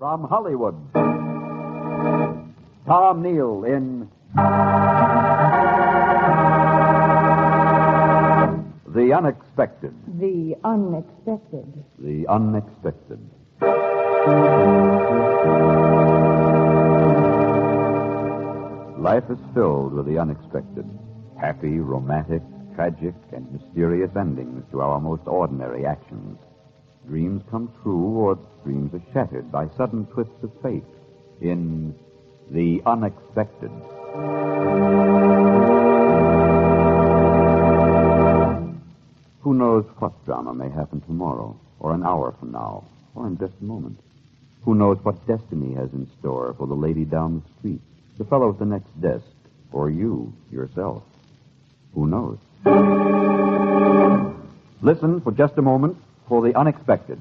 From Hollywood, Tom Neal in The Unexpected. The Unexpected. The Unexpected. Life is filled with the unexpected. Happy, romantic, tragic, and mysterious endings to our most ordinary actions. Dreams come true or dreams are shattered by sudden twists of fate in The Unexpected. Who knows what drama may happen tomorrow, or an hour from now, or in just a moment? Who knows what destiny has in store for the lady down the street, the fellow at the next desk, or you, yourself? Who knows? Listen for just a moment for The Unexpected.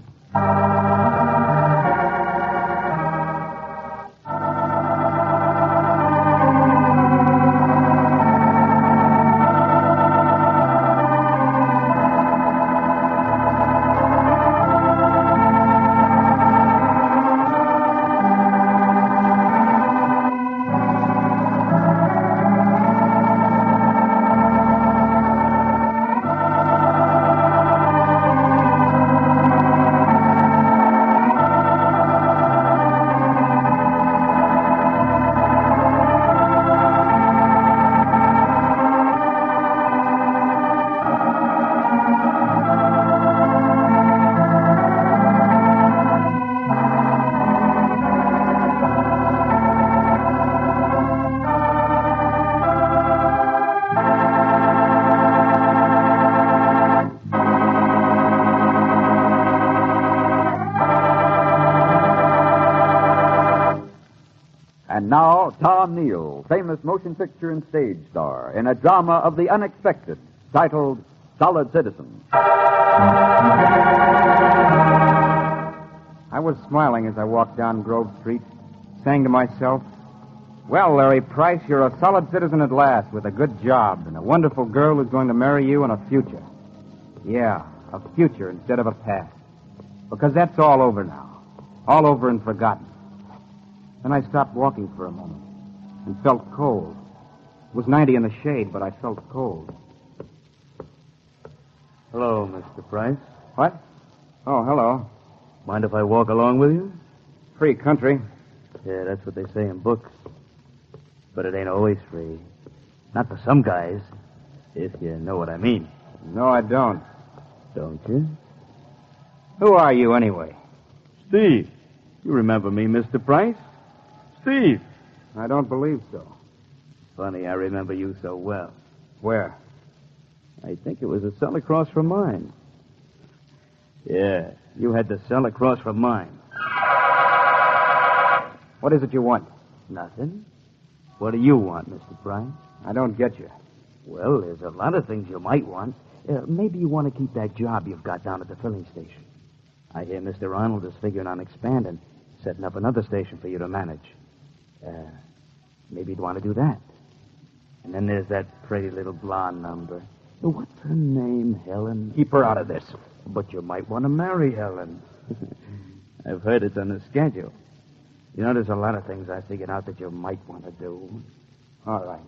And now, Tom Neal, famous motion picture and stage star, in a drama of the unexpected, titled Solid Citizen. I was smiling as I walked down Grove Street, saying to myself, well, Larry Price, you're a solid citizen at last, with a good job and a wonderful girl who's going to marry you in a future. Yeah, a future instead of a past. Because that's all over now. All over and forgotten. Then I stopped walking for a moment and felt cold. It was 90 in the shade, but I felt cold. Hello, Mr. Price. What? Oh, hello. Mind if I walk along with you? Free country. Yeah, that's what they say in books. But it ain't always free. Not for some guys, if you know what I mean. No, I don't. Don't you? Who are you, anyway? Steve. You remember me, Mr. Price? Steve. I don't believe so. Funny, I remember you so well. Where? I think it was a cell across from mine. Yeah, you had the cell across from mine. What is it you want? Nothing. What do you want, Mr. Price? I don't get you. Well, there's a lot of things you might want. Maybe you want to keep that job you've got down at the filling station. I hear Mr. Arnold is figuring on expanding, setting up another station for you to manage. Maybe you'd want to do that. And then there's that pretty little blonde number. What's her name, Helen? Keep her out of this. But you might want to marry Helen. I've heard it's on the schedule. You know, there's a lot of things I figured out that you might want to do. All right.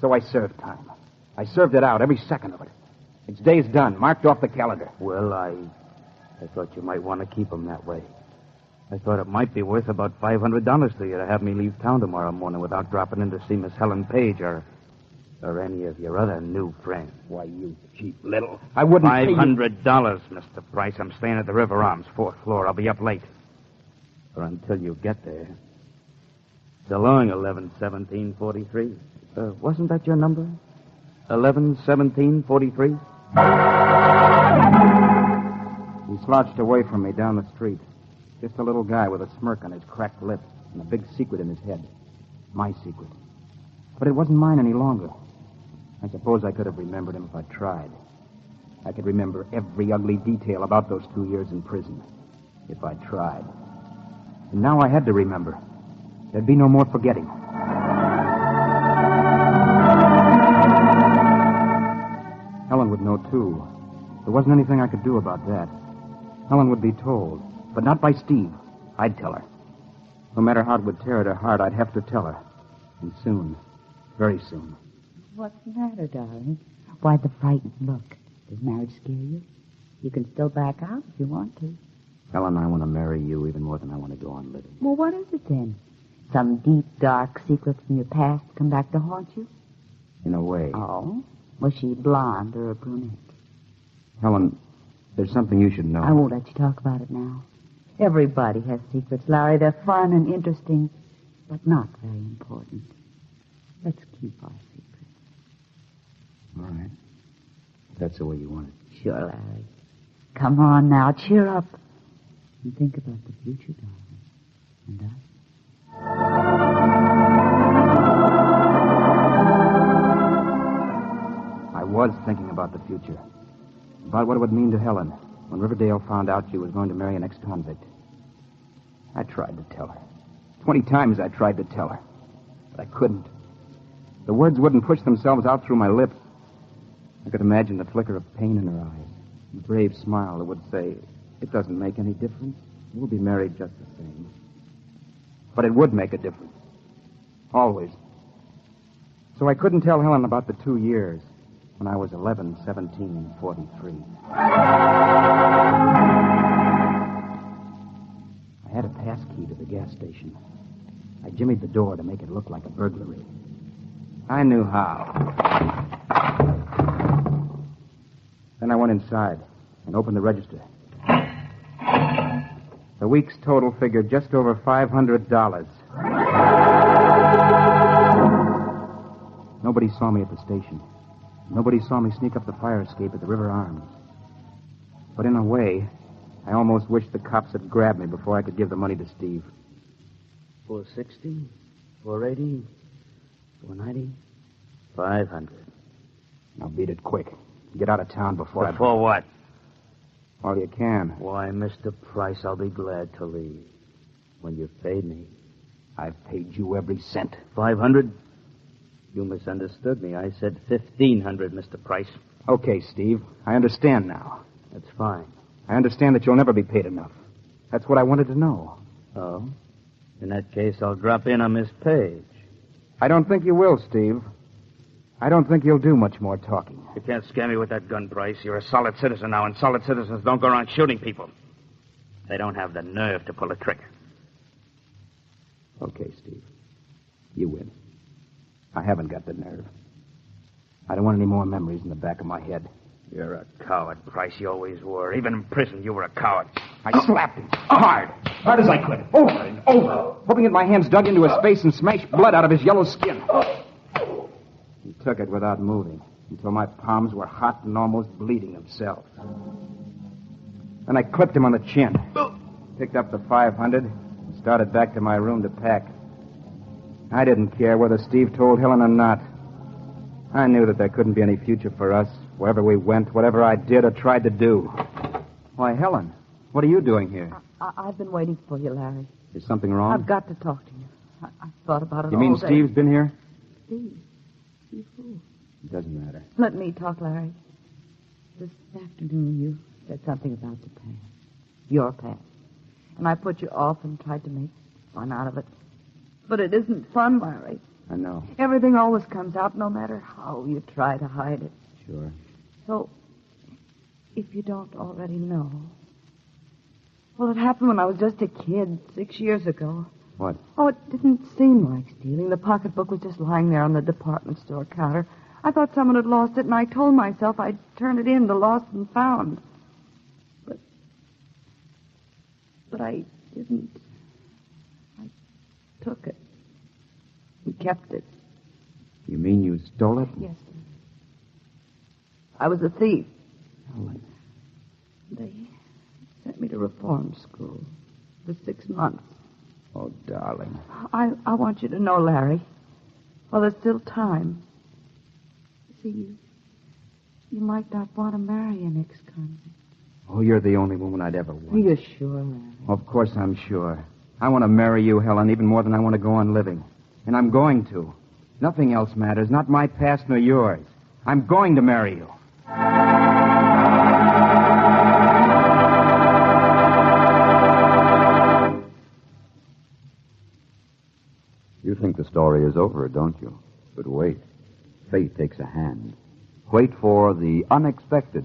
So I served time. I served it out, every second of it. Its day's done, marked off the calendar. Well, I thought you might want to keep them that way. I thought it might be worth about $500 to you to have me leave town tomorrow morning without dropping in to see Miss Helen Page or any of your other new friends. Why, you cheap little... I wouldn't pay you... $500, Mr. Price. I'm staying at the River Arms, 4th floor. I'll be up late. Or until you get there. So long, 11-17-43. Wasn't that your number? 11-17-43? He slouched away from me down the street. Just a little guy with a smirk on his cracked lip and a big secret in his head. My secret. But it wasn't mine any longer. I suppose I could have remembered him if I tried. I could remember every ugly detail about those 2 years in prison. If I tried. And now I had to remember. There'd be no more forgetting. Helen would know, too. There wasn't anything I could do about that. Helen would be told, but not by Steve. I'd tell her. No matter how it would tear at her heart, I'd have to tell her. And soon. Very soon. What's the matter, darling? Why the frightened look? Does marriage scare you? You can still back out if you want to. Helen, I want to marry you even more than I want to go on living. Well, what is it then? Some deep, dark secret from your past come back to haunt you? In a way. Oh? Was she blonde or a brunette? Helen, there's something you should know. I won't let you talk about it now. Everybody has secrets, Larry. They're fun and interesting, but not very important. Let's keep our secrets. All right. If that's the way you want it. Sure, Larry. Come on now, cheer up. And think about the future, darling. And us. I was thinking about the future. About what it would mean to Helen when Riverdale found out she was going to marry an ex-convict. I tried to tell her. 20 times I tried to tell her. But I couldn't. The words wouldn't push themselves out through my lips. I could imagine the flicker of pain in her eyes. The brave smile that would say, "It doesn't make any difference. We'll be married just the same." But it would make a difference. Always. So I couldn't tell Helen about the 2 years when I was 11, 17, and 43. I had a pass key to the gas station. I jimmied the door to make it look like a burglary. I knew how. Then I went inside and opened the register. The week's total figured just over $500. Nobody saw me at the station. Nobody saw me sneak up the fire escape at the River Arms. But in a way, I almost wished the cops had grabbed me before I could give the money to Steve. 460, 480, 490, 500. Now beat it quick. Get out of town before Before what? All you can. Why, Mr. Price, I'll be glad to leave. When you've paid me. I've paid you every cent. 500? You misunderstood me. I said 1,500, Mr. Price. Okay, Steve. I understand now. That's fine. I understand that you'll never be paid enough. That's what I wanted to know. Oh? In that case, I'll drop in on Miss Page. I don't think you will, Steve. I don't think you'll do much more talking. You can't scare me with that gun, Price. You're a solid citizen now, and solid citizens don't go around shooting people. They don't have the nerve to pull a trigger. Okay, Steve. You win. I haven't got the nerve. I don't want any more memories in the back of my head. You're a coward, Price. You always were. Even in prison, you were a coward. I slapped him. Hard. Hard as I could. Over and over. Hoping that my hands dug into his face and smashed blood out of his yellow skin. He took it without moving until my palms were hot and almost bleeding themselves. Then I clipped him on the chin. Picked up the 500 and started back to my room to pack. I didn't care whether Steve told Helen or not. I knew that there couldn't be any future for us, wherever we went, whatever I did or tried to do. Why, Helen, what are you doing here? I've been waiting for you, Larry. Is something wrong? I've got to talk to you. I've thought about it You all mean day. Steve's been here? Steve? Steve who? It doesn't matter. Let me talk, Larry. This afternoon you said something about the past. Your past. And I put you off and tried to make fun out of it. But it isn't fun, Larry. I know. Everything always comes out no matter how you try to hide it. Sure. So, if you don't already know... Well, it happened when I was just a kid, 6 years ago. What? Oh, it didn't seem like stealing. The pocketbook was just lying there on the department store counter. I thought someone had lost it, and I told myself I'd turn it in to lost and found. But I didn't. I took it and kept it. You mean you stole it? Yes, sir. I was a thief. Helen. They sent me to reform school for 6 months. Oh, darling. I want you to know, Larry, while there's still time. See, you might not want to marry an ex-convict. Oh, you're the only woman I'd ever want. Are you sure, Larry? Of course I'm sure. I want to marry you, Helen, even more than I want to go on living. And I'm going to. Nothing else matters, not my past nor yours. I'm going to marry you. You think the story is over, don't you? But wait. Fate takes a hand. Wait for the unexpected.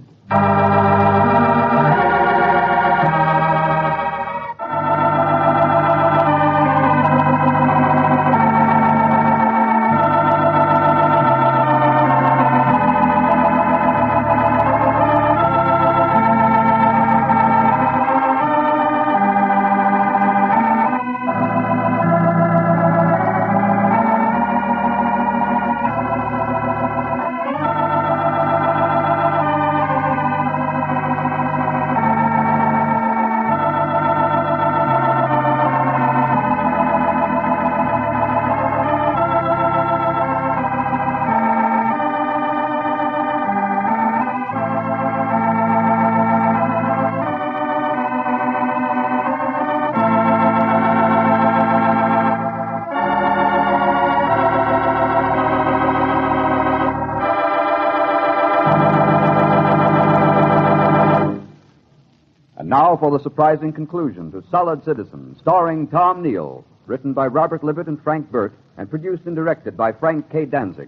Now for the surprising conclusion to Solid Citizen, starring Tom Neal, written by Robert Libet and Frank Burt, and produced and directed by Frank K. Danzig.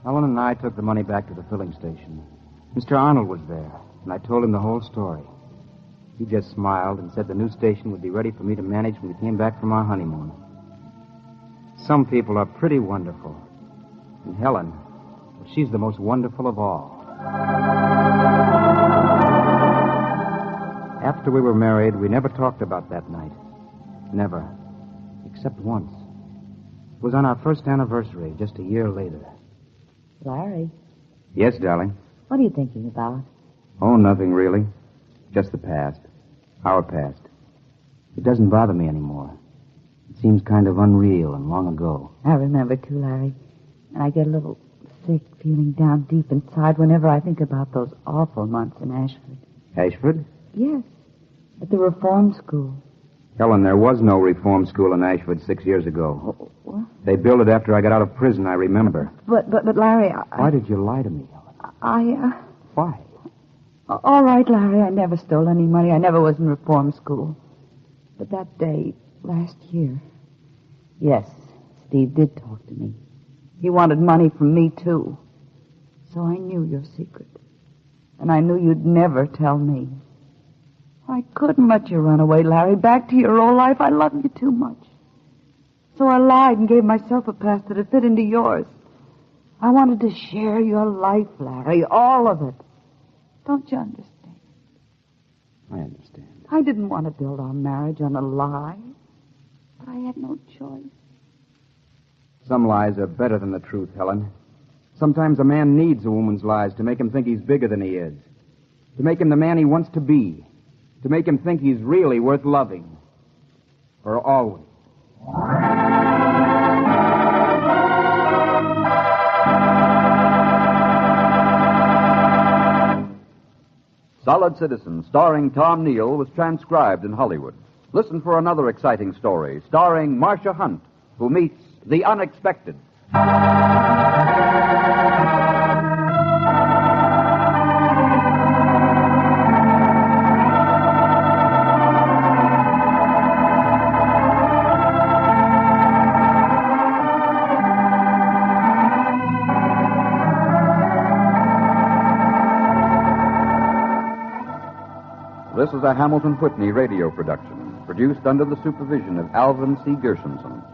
Helen and I took the money back to the filling station. Mr. Arnold was there, and I told him the whole story. He just smiled and said the new station would be ready for me to manage when we came back from our honeymoon. Some people are pretty wonderful. And Helen, well, she's the most wonderful of all. After we were married, we never talked about that night. Never. Except once. It was on our first anniversary, just a year later. Larry, Yes, darling? what are you thinking about? Oh, nothing really. Just the past. Our past. It doesn't bother me anymore. It seems kind of unreal and long ago. I remember too, Larry. And I get a little sick feeling down deep inside whenever I think about those awful months in Ashford. Ashford? Yes, at the reform school. Helen, there was no reform school in Ashford 6 years ago. Oh, what? They built it after I got out of prison, I remember. But Larry, Why did you lie to me, Helen? Why? All right, Larry, I never stole any money. I never was in reform school. But that day, last year, yes, Steve did talk to me. He wanted money from me, too. So I knew your secret. And I knew you'd never tell me. I couldn't let you run away, Larry, back to your old life. I love you too much. So I lied and gave myself a past that had fit into yours. I wanted to share your life, Larry, all of it. Don't you understand? I understand. I didn't want to build our marriage on a lie, but I had no choice. Some lies are better than the truth, Helen. Sometimes a man needs a woman's lies to make him think he's bigger than he is. To make him the man he wants to be. To make him think he's really worth loving. For always. Solid Citizen, starring Tom Neal, was transcribed in Hollywood. Listen for another exciting story, starring Marcia Hunt, who meets the unexpected. This is a Hamilton Whitney radio production, produced under the supervision of Alvin C. Gershenson.